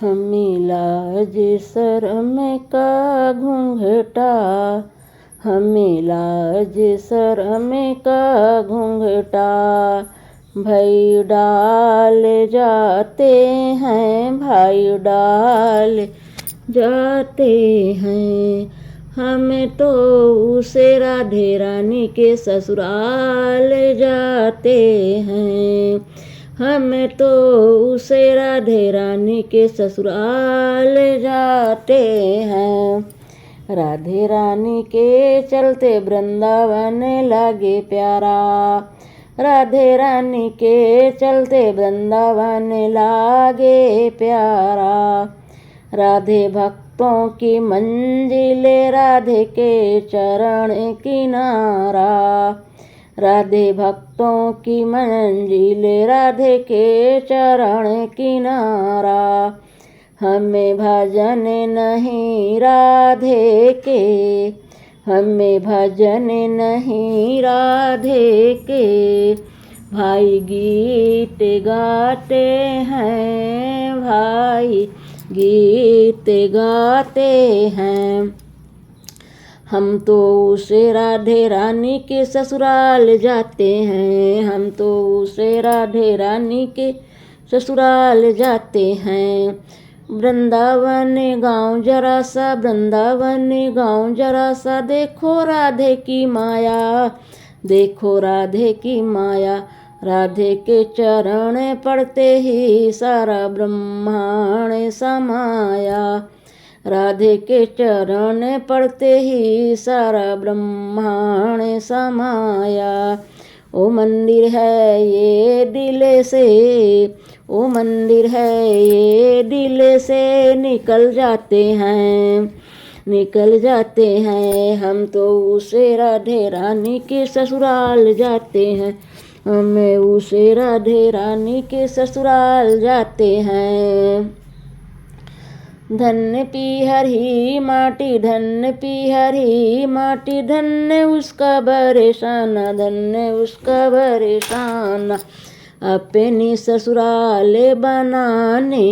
हमें लाज शर्म का घूंघटा, हमें लाज शर्म का घूंघटा भाई डाल जाते हैं, भाई डाल जाते हैं। हमें तो उसे राधे रानी के ससुराल जाते हैं, हमें तो उसे राधे रानी के ससुराल जाते हैं। राधे रानी के चलते वृंदावन लागे प्यारा, राधे रानी के चलते वृंदावन लागे प्यारा। राधे भक्तों की मंजिले राधे के चरण किनारा, राधे भक्तों की मंजिले राधे के चरण किनारा। हमें भजन नहीं राधे के, हमें भजन नहीं राधे के भाई गीत गाते हैं, भाई गीत गाते हैं। हम तो उसे राधे रानी के ससुराल जाते हैं, हम तो उसे राधे रानी के ससुराल जाते हैं। वृंदावन गाँव जरा सा, वृंदावन गाँव जरा सा, देखो राधे की माया, देखो राधे की माया। राधे के चरण पड़ते ही सारा ब्रह्मांड समाया, राधे के चरण पड़ते ही सारा ब्रह्मांड समाया। ओ मंदिर है ये दिल से, ओ मंदिर है ये दिल से निकल जाते हैं, निकल जाते हैं। हम तो उसे राधे रानी के ससुराल जाते हैं, हमें उसे राधे रानी के ससुराल जाते हैं। धन्य पीहर ही माटी, धन्य पीहर ही माटी, धन्य उसका बरेशाना, धन्य उसका बरेशाना। अपनी ससुराल बनाने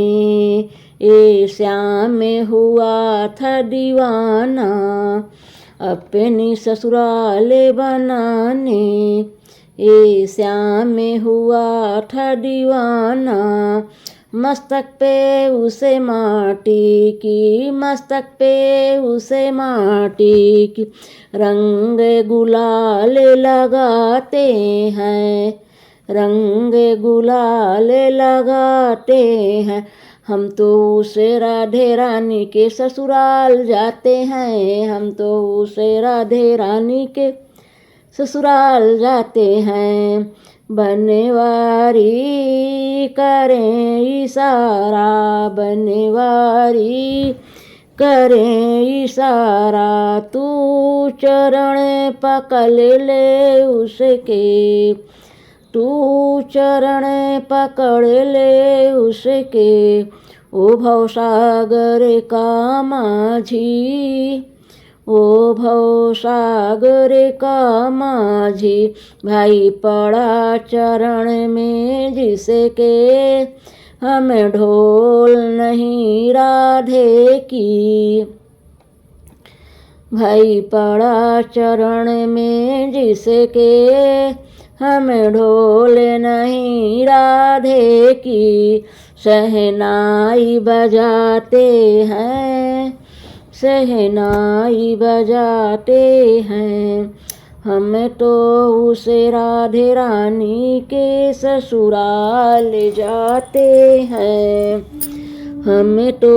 ए श्याम हुआ था दीवाना, अपनी ससुराल बनाने ए श्याम हुआ था दीवाना। मस्तक पे उसे माटी की, मस्तक पे उसे माटी की रंग गुलाल लगाते हैं, रंग गुलाल लगाते हैं। हम तो उसे राधे रानी के ससुराल जाते हैं, हम तो उसे राधे रानी के ससुराल जाते हैं। बनवारी करें इशारा, बनवारी करें इशारा, तू चरण पकड़ ले उसके, तू चरण पकड़ ले उसके। ओ भवसागर का माझी, ओ भवसागर का माझी, भाई पड़ा चरण में जिसके, हमें ढोल नहीं राधे की। भाई पड़ा चरण में जिसके, हमें ढोल नहीं राधे की। शहनाई बजाते हैं, शहनाई बजाते हैं। हम तो उसे राधे रानी के ससुराल जाते हैं, हम तो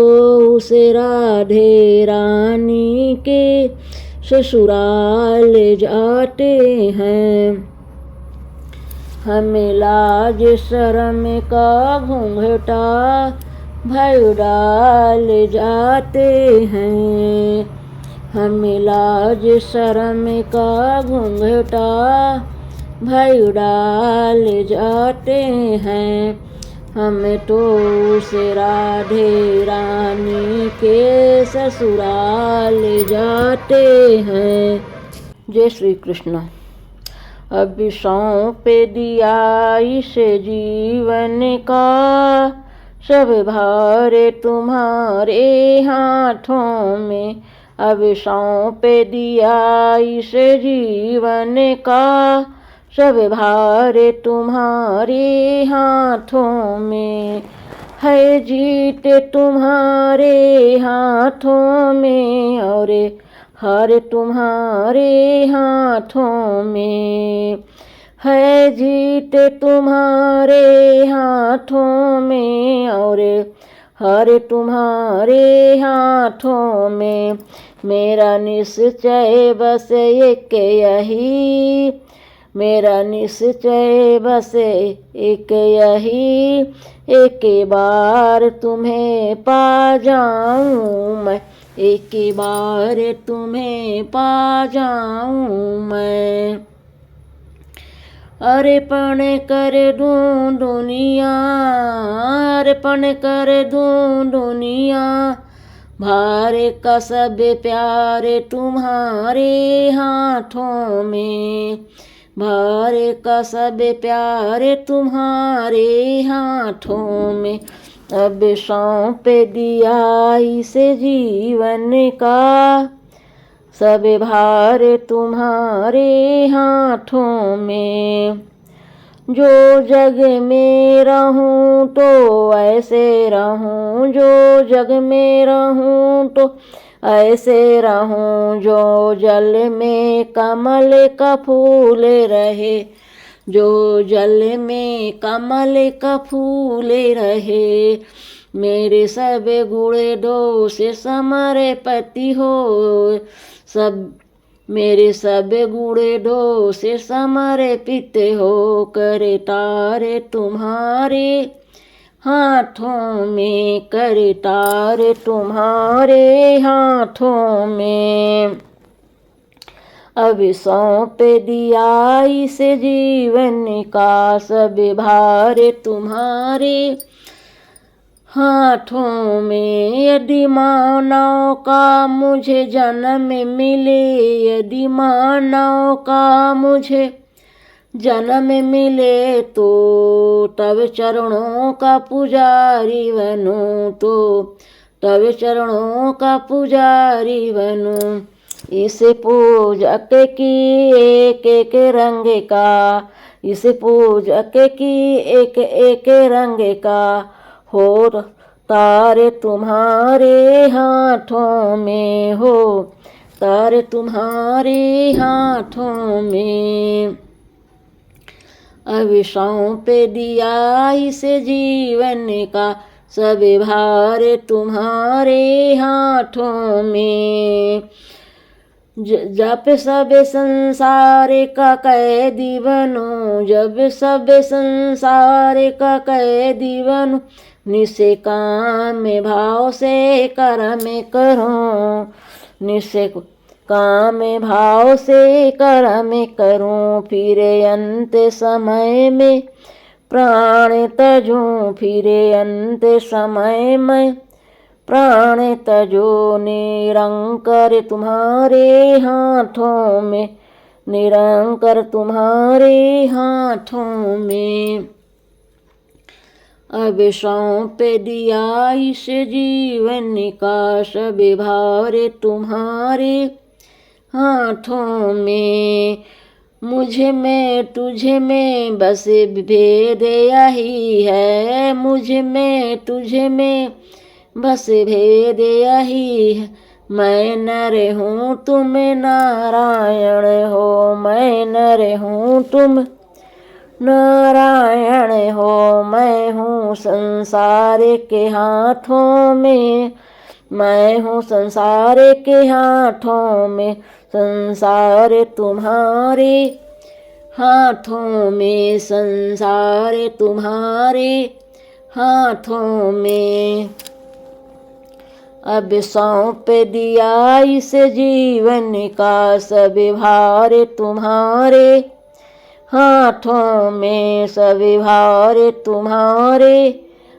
उसे राधे रानी के ससुराल जाते हैं। हमें लाज शर्म का घूंघटा भाई डाल जाते हैं, हमें लाज शर्म का घूंघटा भाई डाल जाते हैं। हम तो उसे राधे रानी के ससुराल जाते हैं। जय श्री कृष्ण। अभी सौंप दिया इस जीवन का सब भार तुम्हारे हाथों में। अब सौंप दिया इस जीवन का, सब भार तुम्हारे हाथों में। है जीत तुम्हारे हाथों में और हार तुम्हारे हाथों में। है जीत तुम्हारे हाथों में और हार तुम्हारे हाथों में। मेरा निश्चय बस एक यही, मेरा निश्चय बस एक यही, एक बार तुम्हें पा जाऊं मैं, एक बार तुम्हें पा जाऊं मैं। अर्पण कर दूं दुनिया, अर्पण कर दूं दुनिया, भार का सब प्यार तुम्हारे हाथों में। भार का सब प्यार तुम्हारे हाथों में। अब सौंप दिया इस जीवन का, सब भार तुम्हारे हाथों में। जो जग में रहूं तो ऐसे रहूं, जो जग में रहूं तो ऐसे रहूं, जो जल में कमल का फूल रहे, जो जल में कमल का फूल रहे। मेरे सब गुण दोष समर्पित हो, सब मेरे सब गुण दोष समर्पित हो कर तारे तुम्हारे हाथों में, कर तारे तुम्हारे हाथों में। अब सौंप दिया इस जीवन का, सब भार तुम्हारे हाथों में। यदि मानव का मुझे जन्म मिले, यदि मानव का मुझे जन्म मिले तो तब चरणों का पुजारी बनूं, तो तब चरणों का पुजारी बनूं। इस पूजक की एक एक रंग का, इस पूजक की एक एक रंग का हो तारे तुम्हारे हाथों में, हो तारे तुम्हारे हाथों में। अब सौंप दिया इस जीवन का, सब भार तुम्हारे हाथों में। जब सब संसार का कैदी बनूं, जब सब संसार का कैदी बनूं, निसे काम भाव से कर्म करूं, निसे काम भाव से कर्म करूं। फिर अंत समय में प्राण तजूं, फिर अंत समय में प्राण तजो। निरंकर तुम्हारे हाथों में, निरंकर तुम्हारे हाथों में। अब सौंप दिया इस जीवन का, सब भार तुम्हारे हाथों में। मुझे में तुझे में बस भेद यही है, मुझे में तुझे में बस भेद यही है। मैं नर हूँ तुम नारायण हो, मैं नर हूँ तुम नारायण हो। मैं हूँ संसार के हाथों में, मैं हूँ संसार के हाथों में। संसार तुम्हारे हाथों में, संसार तुम्हारे हाथों में। अब सौंप दिया इस जीवन का, सब भार तुम्हारे हाथों में, सब भार तुम्हारे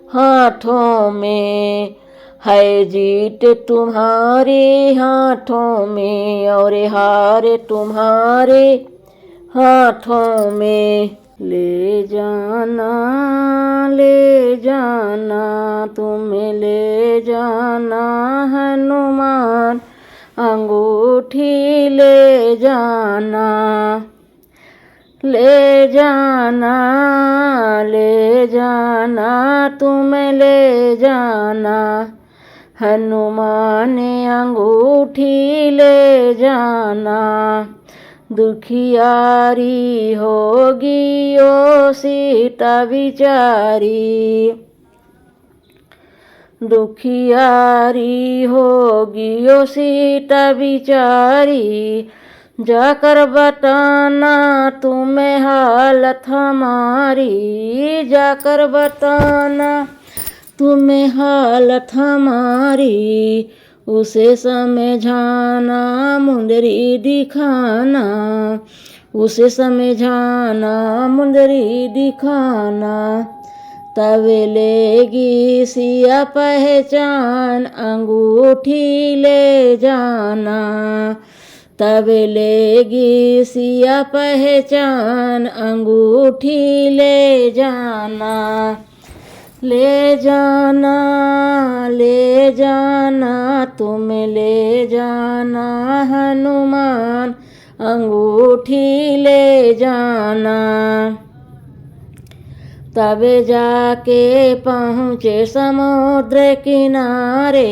हाथों में। है जीत तुम्हारे हाथों में और हार तुम्हारे हाथों में। ले जाना तुम्हें ले जाना हनुमान, अंगूठी ले जाना। ले जाना तुम्हें ले जाना, हनुमान अंगूठी ले जाना। दुखियारी होगी ओ सीता बिचारी, दुखियारी होगी ओ सीता बिचारी। जाकर बताना तुम्हें हालत हमारी, जाकर बताना तुम्हें हालत हमारी। उसे समझाना मुंदरी दिखाना, उसे समझाना मुंदरी दिखाना। तब लेगी सिया पहचान, अंगूठी ले जाना। तब लेगी सिया पहचान, अंगूठी ले जाना। ले जाना तुम्हें ले जाना हनुमान, अंगूठी ले जाना। तब जाके पहुँचे समुद्र किनारे,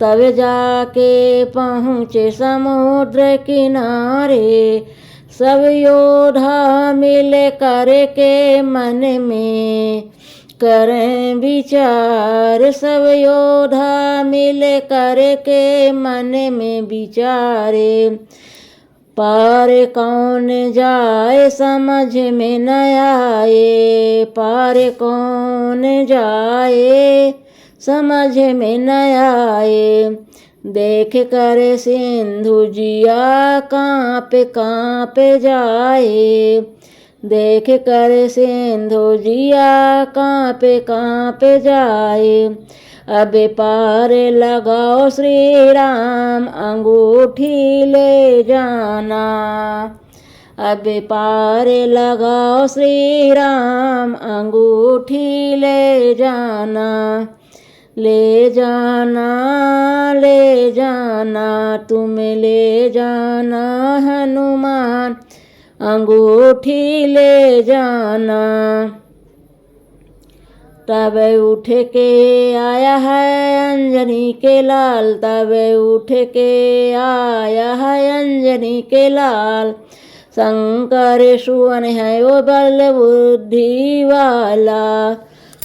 तब जाके पहुँचे समुद्र किनारे। सब योद्धा मिल कर के मन में करें विचार, सब योद्धा मिल कर के मन में विचारे। पार कौन जाए समझ में न आए, पार कौन जाए समझ में न आए। देख कर सिंधु जिया काँप जाए, देख कर सिंधु जिया काँप जाए। अब पार लगाओ श्री राम, अंगूठी ले जाना। अब पार लगाओ श्री राम, अंगूठी ले जाना। ले जाना तुम्हें ले जाना हनुमान, अंगूठी ले जाना। तब उठ के आया है अंजनी के लाल, तब उठ के आया है अंजनी के लाल। शंकर सुवन है वो बल बुद्धि वाला,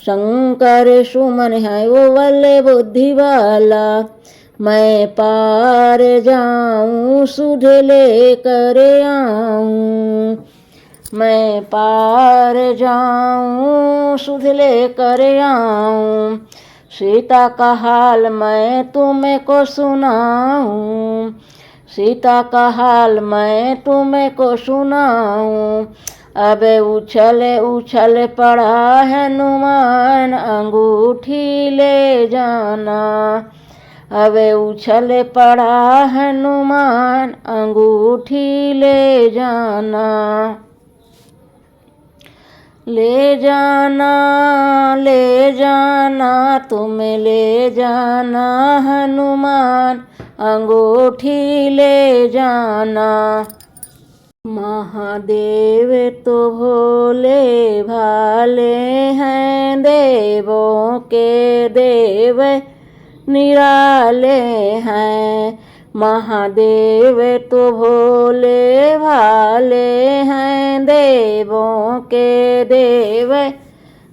शंकर सुमन है वो बल बुद्धि वाला। मैं पार जाऊं सुध ले कर आऊं, मैं पार जाऊं सुध ले कर आऊं। सीता का हाल मैं तुम्हें को सुनाऊं, सीता का हाल मैं तुम्हें को सुनाऊं। अब उछल पड़ा हनुमान, अंगूठी ले जाना। अब उछल पड़ा हनुमान, अंगूठी ले जाना। ले जाना तुम्हें ले जाना हनुमान, अंगूठी ले जाना। महादेव तो भोले भाले हैं, देवों के देव निराले हैं। महादेव तो भोले भाले हैं, देवों के देव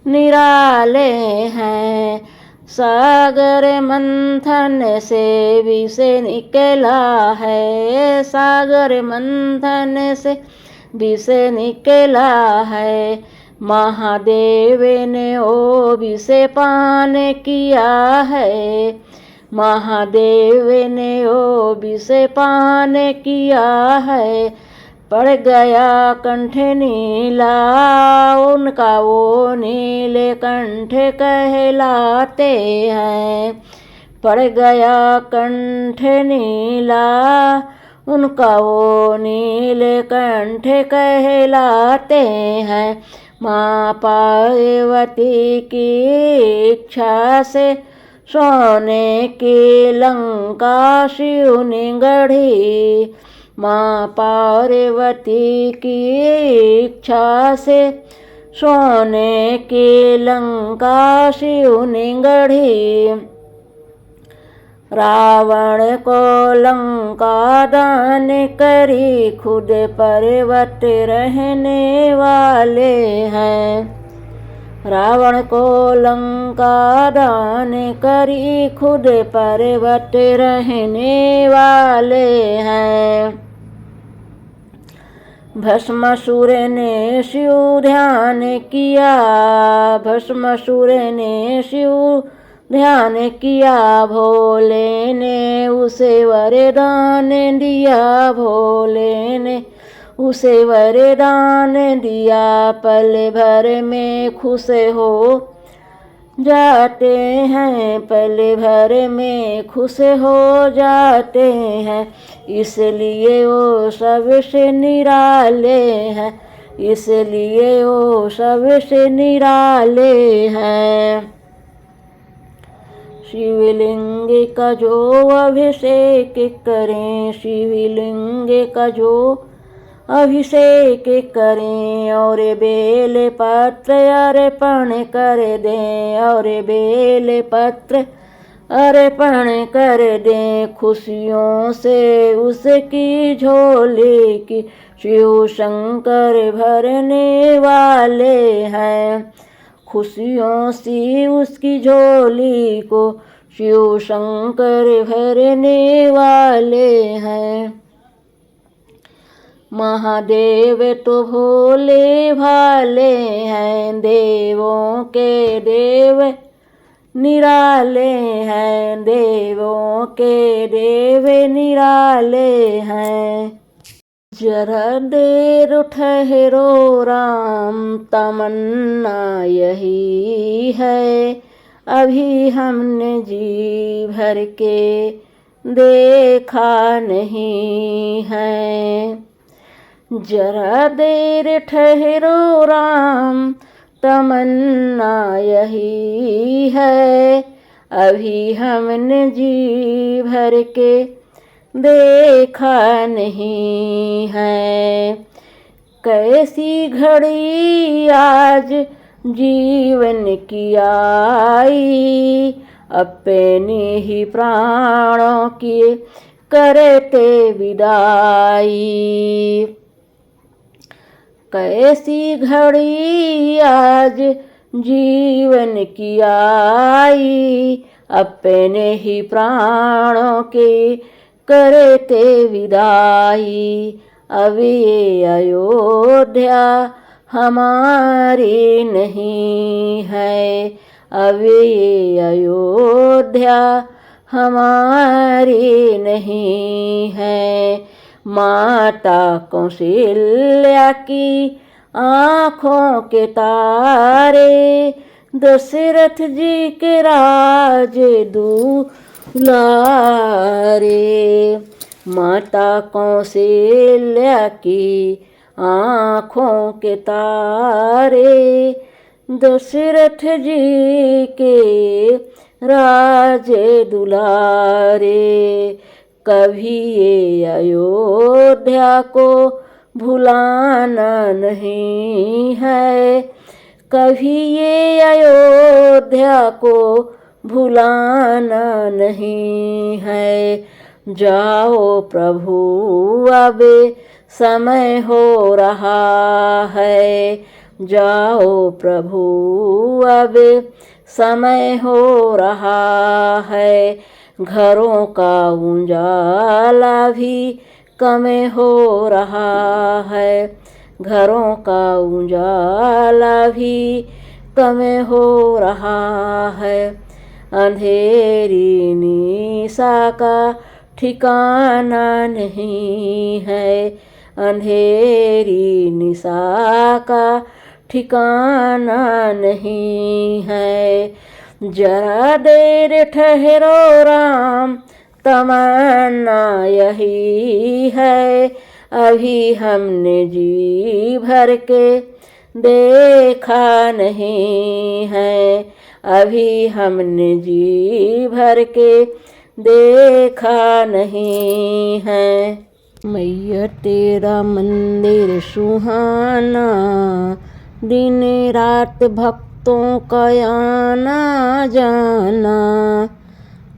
निराले हैं। सागर मंथन से विष निकला है, सागर मंथन से विष निकला है। महादेव ने ओ विष पान किया है, महादेव ने ओ विष पान किया है। पड़ गया कंठ नीला उनका, वो नीले कंठ कहलाते हैं। पड़ गया कंठ नीला उनका वो नीलकंठ कहलाते हैं। माँ पार्वती की इच्छा से सोने की लंका शिव ने गढ़ी। माँ पार्वती की इच्छा से सोने की लंका शिव ने गढ़ी। रावण को लंका दान करी, खुद पर्वत रहने वाले हैं। रावण को लंका दान करी, खुद पर्वत रहने वाले हैं। भस्मासुर ने शिव ध्यान किया, भस्मासुर ने शिव ध्यान किया, भोले ने उसे वरदान दिया, भोले ने उसे वरदान दिया। पल भर में खुश हो जाते हैं, पल भर में खुश हो जाते हैं, इसलिए वो सबसे निराले हैं, इसलिए वो सबसे निराले हैं। शिवलिंग का जो अभिषेक करें, शिवलिंग का जो अभिषेक करें, और बेल पत्र अर्पण कर दें, और बेल पत्र अर्पण कर दें, खुशियों से उसकी झोली की शिव शंकर भरने वाले हैं। खुशियों से उसकी झोली को शिव शंकर भरने वाले हैं। महादेव तो भोले भाले हैं, देवों के देव निराले हैं, देवों के देव निराले हैं। जरा देर ठहरो राम, तमन्ना यही है, अभी हमने जी भर के देखा नहीं है। जरा देर ठहरो राम, तमन्ना यही है, अभी हमने जी भर के देखा नहीं है। कैसी घड़ी आज जीवन की आई, अपने ही प्राणों की करते विदाई। कैसी घड़ी आज जीवन की आई, अपने ही प्राणों की करते विदाई। अब ये अयोध्या हमारी नहीं है, अब ये अयोध्या हमारी नहीं है। माता कौशल्या की आँखों के तारे, दशरथ जी के राज दुलारे। माता कौशल्या की आँखों के तारे, दशरथ जी के राज दुलारे। कभी ये अयोध्या को भुलाना नहीं है, कभी ये अयोध्या को भुलाना नहीं है। जाओ प्रभु अब समय हो रहा है, जाओ प्रभु अब समय हो रहा है। घरों का उजाला भी कम हो रहा है, घरों का उजाला भी कम हो रहा है। अंधेरी निशा का ठिकाना नहीं है, अंधेरी निशा का ठिकाना नहीं है। जरा देर ठहरो राम, तमन्ना यही है, अभी हमने जी भर के देखा नहीं है, अभी हमने जी भर के देखा नहीं है। मैया तेरा मंदिर सुहाना, दिन रात भक्तों का आना जाना।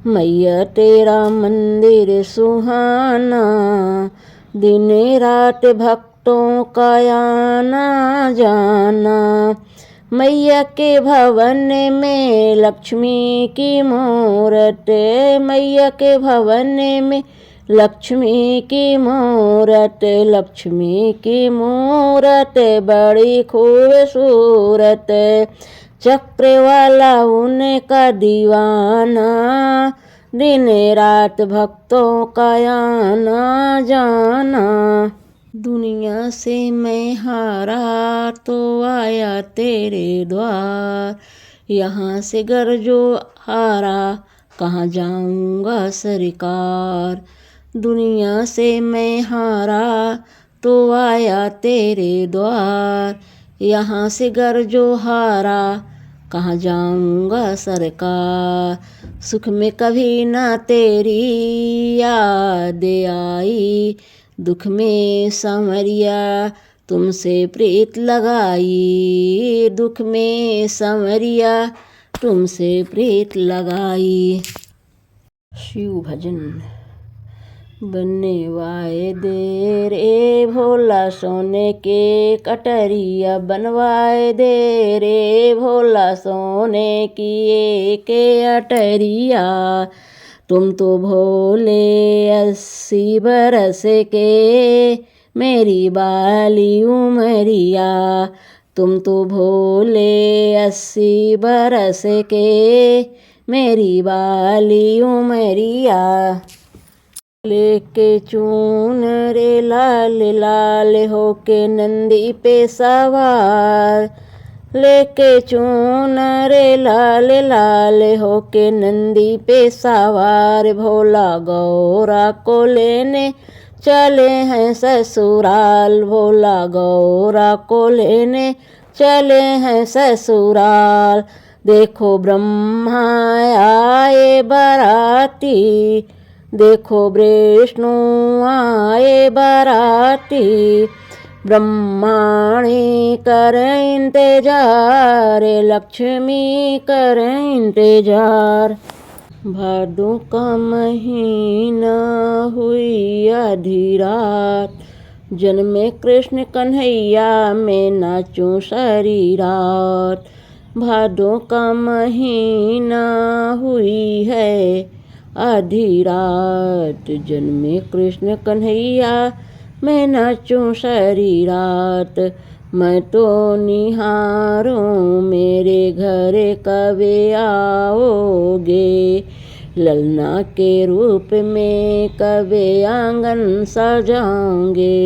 मैया तेरा मंदिर सुहाना, दिन रात भक्तों का आना जाना। मैया के भवन में लक्ष्मी की मूरत, मैया के भवन में लक्ष्मी की मूरत, लक्ष्मी की मूरत बड़ी खूबसूरत। चक्र वाला उनका दीवाना, दिन रात भक्तों का आना जाना। दुनिया से मैं हारा तो आया तेरे द्वार, यहाँ से गर जो हारा कहाँ जाऊँगा सरकार। दुनिया से मैं हारा तो आया तेरे द्वार, यहाँ से गर जो हारा कहाँ जाऊँगा सरकार। सुख में कभी ना तेरी याद आई, दुख में संवरिया तुमसे प्रीत लगाई, दुख में संवरिया तुमसे प्रीत लगाई। शिव भजन। बनने वाए दे रे भोला सोने के कटरिया, बनवाए दे रे भोला सोने की एक अटरिया। तुम तो भोले 80 बरस के मेरी बाली उमरिया, तुम तो भोले 80 बरस के मेरी बाली उमरिया। लेके चून रे लाल लाल होके नंदी पे सवार, लेके चून रे लाल लाल होके नंदी पे सवार। भोला गौरा को लेने चले हैं ससुराल, भोला गौरा को लेने चले हैं ससुराल। देखो ब्रह्मा आए बराती, देखो विष्णु आए बराती। ब्रह्माणी कर इंतजार, लक्ष्मी कर इंतजार। भादों का महीना हुई आधी रात, जन्मे कृष्ण कन्हैया मैं नाचूं सारी रात। भादों का महीना हुई है आधी रात, जन्मे कृष्ण कन्हैया मैं नाचूं सारी रात। मैं तो निहारूं मेरे घर कবে आओगे, ललना के रूप में कবে आंगन सजाओगे।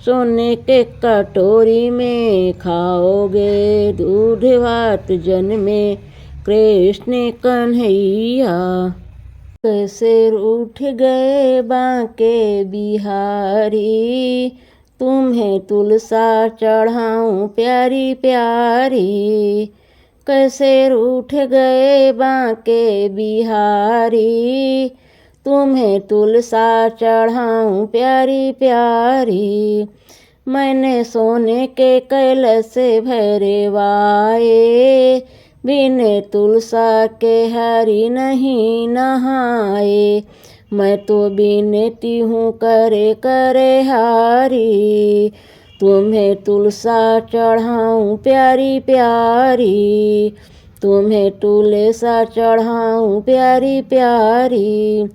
सोने के कटोरी में खाओगे दूध भात जन्मे कृष्ण कन्हैया। कैसे रूठ गए बांके बिहारी, तुम्हें तुलसा चढ़ाऊं प्यारी प्यारी। कैसे रूठ गए बांके बिहारी, तुम्हें तुलसा चढ़ाऊं प्यारी प्यारी। मैंने सोने के कैलाश भैरवाए, बिन तुलसा के हरि नहीं नहाए। मैं तो बिनती हूँ करे करे हारी, तुम्हें तुलसा चढ़ाऊं प्यारी प्यारी। तुम्हें तुलसा चढ़ाऊं प्यारी प्यारी।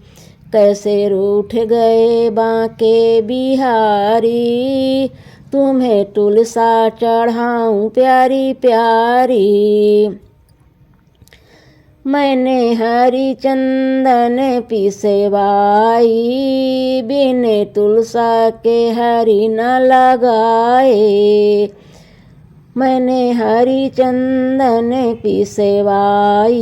कैसे रूठ गए बांके बिहारी, तुम्हें तुलसा चढ़ाऊं प्यारी प्यारी। मैंने हरि चंदन पिसवाई, बिन तुलसा के हरि न लगाए। मैंने हरी चंदन पिसवाई,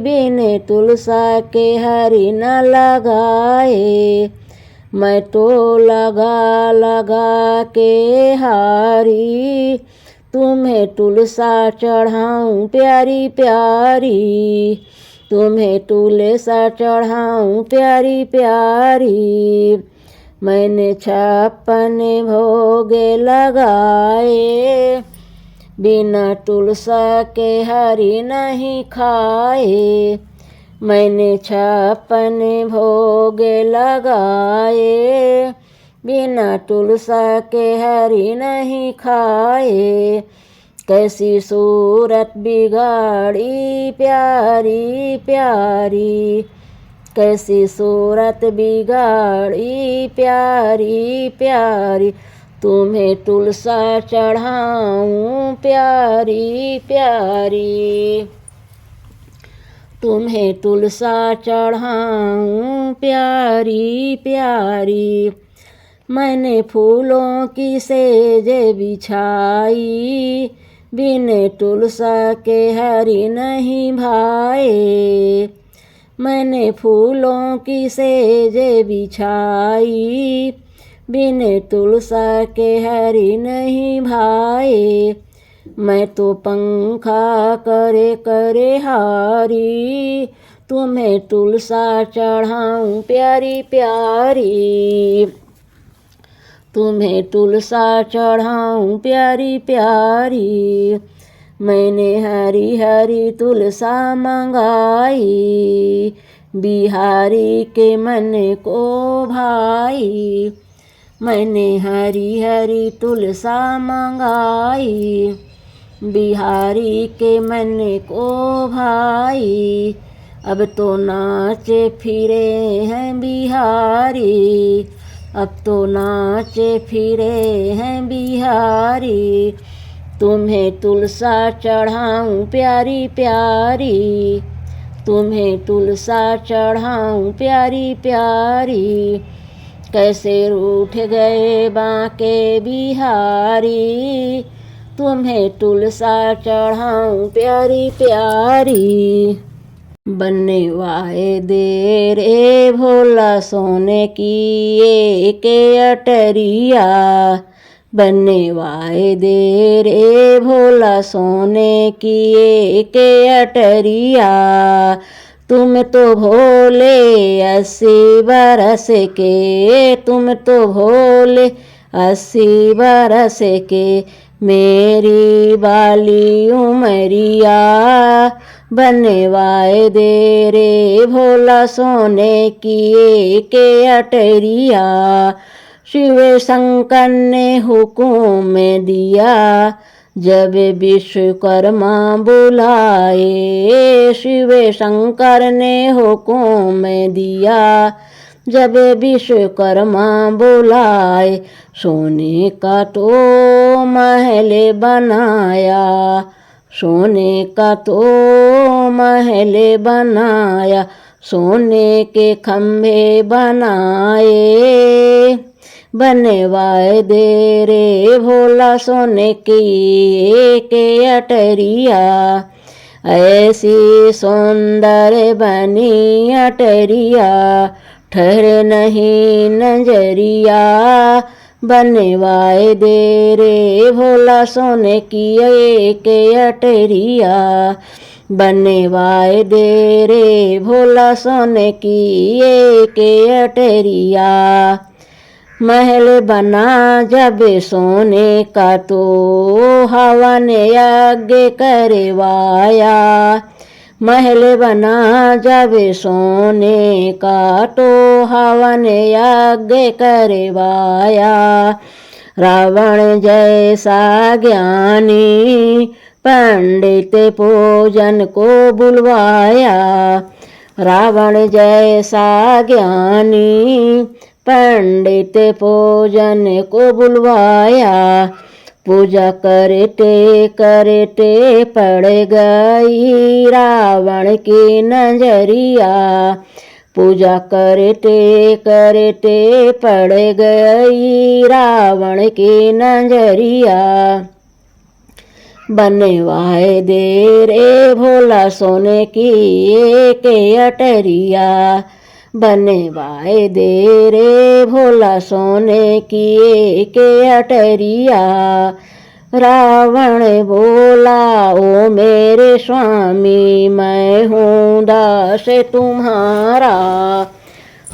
बिन तुलसा के हरी न लगाए। मैं तो लगा लगा के हारी, तुम्हें तुलसा चढ़ाऊं प्यारी प्यारी। तुम्हें तुलसा चढ़ाऊं प्यारी प्यारी। मैंने 56 भोग लगाए, बिना तुलसा के हरी नहीं खाए। मैंने 56 भोग लगाए, बिना तुलसा के हरी नहीं खाए। कैसी सूरत बिगाड़ी प्यारी प्यारी, कैसी सूरत बिगाड़ी प्यारी प्यारी। तुम्हें तुलसा चढ़ाऊं प्यारी प्यारी। तुम्हें तुलसा चढ़ाऊं प्यारी प्यारी। मैंने फूलों की सेज बिछाई, बिन तुलसा के हरी नहीं भाए। मैंने फूलों की सेज बिछाई, बिन तुलसा के हरी नहीं भाए। मैं तो पंखा करे करे हारी, तुम्हें तुलसा चढ़ाऊं प्यारी प्यारी। तुम्हें तुलसा चढ़ाऊं प्यारी प्यारी। मैंने हरी हरी तुलसा मंगाई, बिहारी के मन को भाई। मैंने हरी हरी तुलसा मंगाई, बिहारी के मन को भाई। अब तो नाचे फिरे हैं बिहारी, अब तो नाचे फिरे हैं बिहारी। तुम्हें तुलसा चढ़ाऊं प्यारी प्यारी। तुम्हें तुलसा चढ़ाऊं प्यारी प्यारी। कैसे रूठ गए बांके बिहारी, तुम्हें तुलसा चढ़ाऊं प्यारी प्यारी। बनने वादे रे भोला सोने की एक अटरिया, बनने वादे रे भोला सोने की एक अटरिया। तुम तो भोले 80 बरस के, तुम तो भोले 80 बरस के। मेरी बाली उमरिया, बनने वादे रे भोला सोने की एक अटरिया। शिव शंकर ने हुकुम दिया, जब विश्वकर्मा बुलाए। शिव शंकर ने हुकुम दिया, जब विश्वकर्मा बुलाए। सोने का तो महल बनाया, सोने का तो महल बनाया। सोने के खंभे बनाए, बनने वादे रे भोला सोने की एक अटरिया। ऐसी सुंदर बनी अटरिया, ठहरे नहीं नजरिया। बनने वादे रे भोला सोने की एक अटरिया, बनने वादे रे भोला सोने की एक अटरिया। महल बना जब सोने का तो हवा ने यज्ञ करवाया। महल बना जब सोने का तो हवा ने यज्ञ करवाया। रावण जैसा ज्ञानी पंडित पूजन को बुलवाया। रावण जैसा ज्ञानी पंडित पूजन को बुलवाया। पूजा करते करते पड़ गई रावण की नजरिया। पूजा करते करते पड़ गई रावण की नजरिया। बनवाए दे रे भोला सोने की एक अटरिया, बनवाए दे रे भोला सोने की एक अटरिया। रावण बोला ओ मेरे स्वामी मैं हूँ दास तुम्हारा,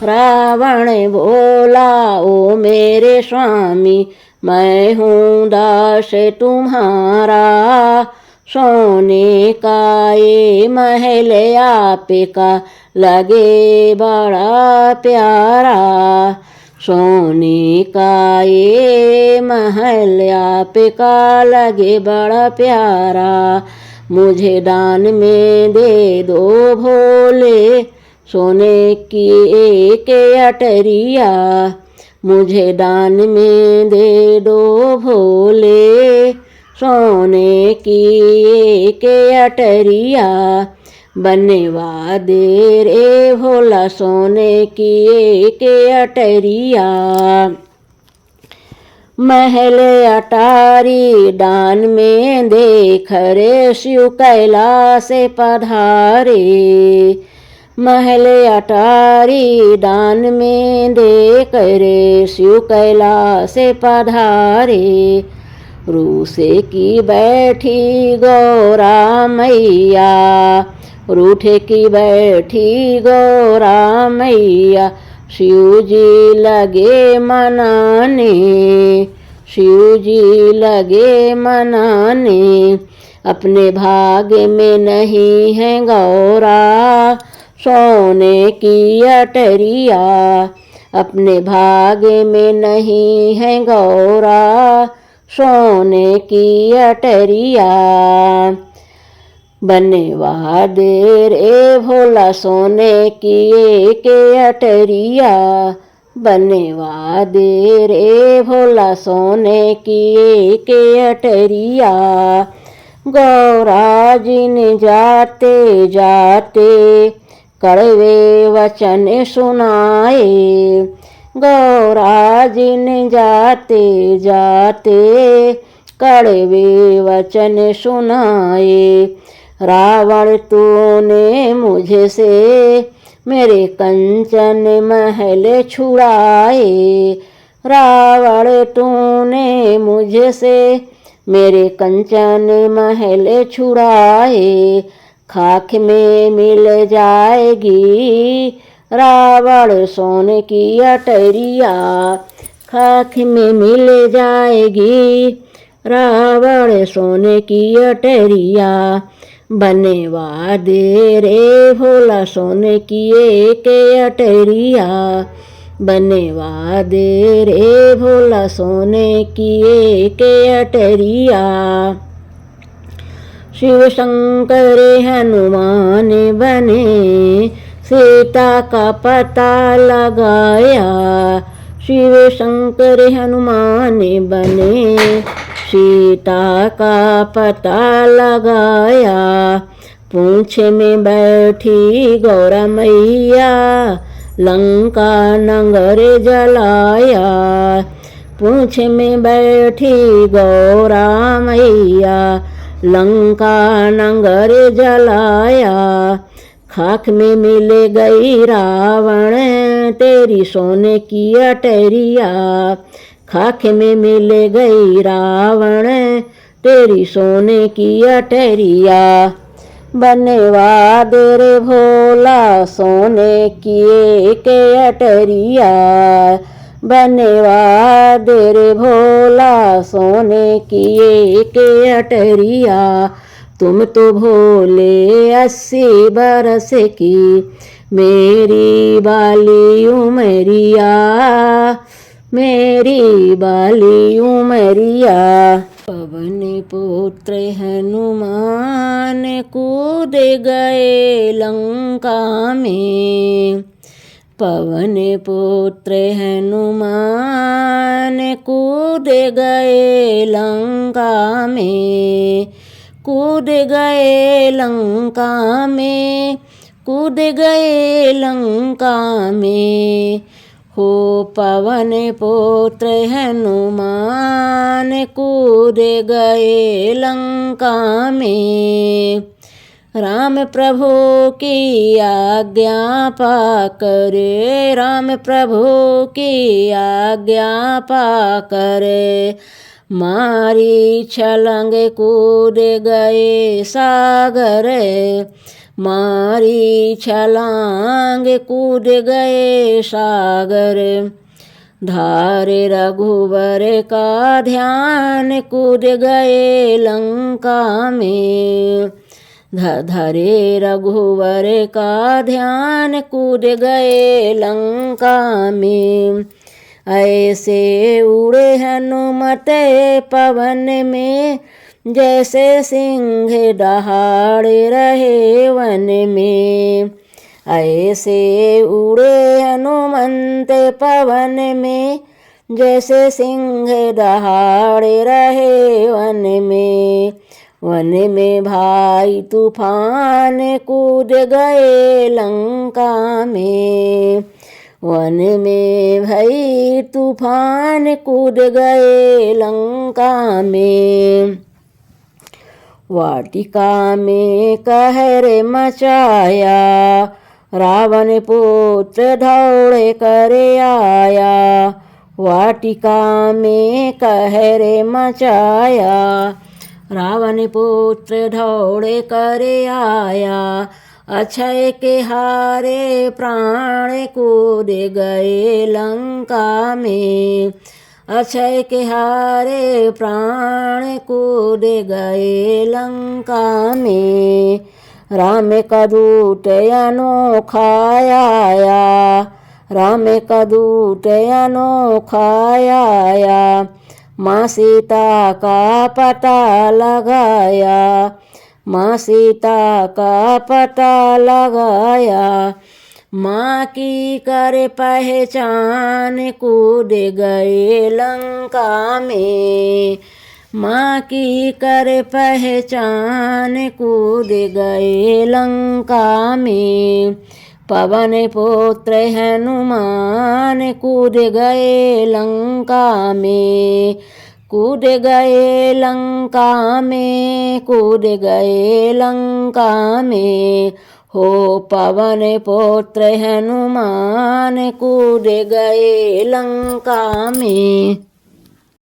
रावण बोला ओ मेरे स्वामी मैं हूँ दास तुम्हारा। सोने का ये महल आपका लगे बड़ा प्यारा, सोने का ये महल आपका लगे बड़ा प्यारा। मुझे दान में दे दो भोले सोने की एक अटरिया, मुझे दान में दे दो भोले सोने की एक अटरिया। बनवा दे रे भोला सोने की एक अटरिया। महल अटारी दान में देख रे शिव कैलाश पधारे, महल अटारी दान में देख रे शिव कैलाश पधारे। रूसे की बैठी गौरा मैया, रूठे की बैठी गौरा मैया, शिव जी लगे मनाने, शिव जी लगे मनाने। अपने भाग्य में नहीं है गौरा सोने की अटरिया, अपने भाग्य में नहीं है गौरा सोने की अटरिया। बनवा दे रे भोला सोने की एक अटरिया, बनवा दे रे भोला सोने की एक अटरिया। गौरा जी ने जाते जाते कड़वे वचन सुनाए, गौरा जी ने जाते जाते कड़वे वचन सुनाए। रावण तूने मुझसे मेरे कंचन महल छुड़ाए, रावण तूने मुझसे मेरे कंचन महल छुड़ाए। खाक में मिल जाएगी रावण सोने की अटरिया, खाक में मिल जाएगी रावण सोने की अटरिया। बनवा दे रे भोला सोने की एक अटरिया, बनवा दे रे भोला सोने की एक अटरिया। शिव शंकर हनुमान बने सीता का पता लगाया, शिव शंकर हनुमान बने सीता का पता लगाया। पूंछ में बैठी गौरा मैया लंका नगर जलाया, पूंछ में बैठी गौरा मैया लंका नगर जलाया। खाक में मिल गई रावण तेरी सोने की अटरिया, खाक में मिल गई रावण तेरी सोने की अटरिया। बनवा दे रे भोला सोने की एक अटरिया, बनवा दे रे भोला सोने की एक अटरिया। तुम तो भोले 80 बरस की मेरी बाली उमरिया, मेरी बाली उमरिया। पवन पुत्र हनुमान कूद गए लंका में, पवन पुत्र हनुमान कूद गए लंका में, कूद गए लंका में, कूद गए लंका में। हो पवन पुत्र हनुमान कूद गए लंका में। राम प्रभु की आज्ञा पाकर, राम प्रभु की आज्ञा पाकर मारी छलंग कूद गए सागर। मारी छलांग कूद गए सागर। धारे रघुवर का ध्यान कूद गए लंका में। धरे रघुवर का ध्यान कूद गए लंका में। ऐसे उड़े हनुमत पवन में, जैसे सिंह दहाड़ रहे वन में। ऐसे उड़े हनुमंत पवन में, जैसे सिंह दहाड़ रहे वन में। वन में भाई तूफान कूद गए लंका में। वन में भाई तूफान कूद गए लंका में। वाटिका में कहर मचाया, रावण पुत्र दौड़े कर आया। वाटिका में कहर मचाया, रावण पुत्र दौड़े कर आया। अक्षय के हारे प्राण कूद गए लंका में। अक्षय के हारे प्राण कूद गए लंका में। राम का दूत अनोखा आया, राम का दूत अनोखा आया। माँ सीता का पता लगाया, माँ सीता का पता लगाया। माँ की कर पहचान कूद गए लंका में। माँ की कर पहचान कूद गए लंका में। पवन पुत्र हनुमान कूद गए लंका में। कूद गए लंका में, कूद गए लंका में। हो पवन पुत्र हनुमान कूद गए लंका में।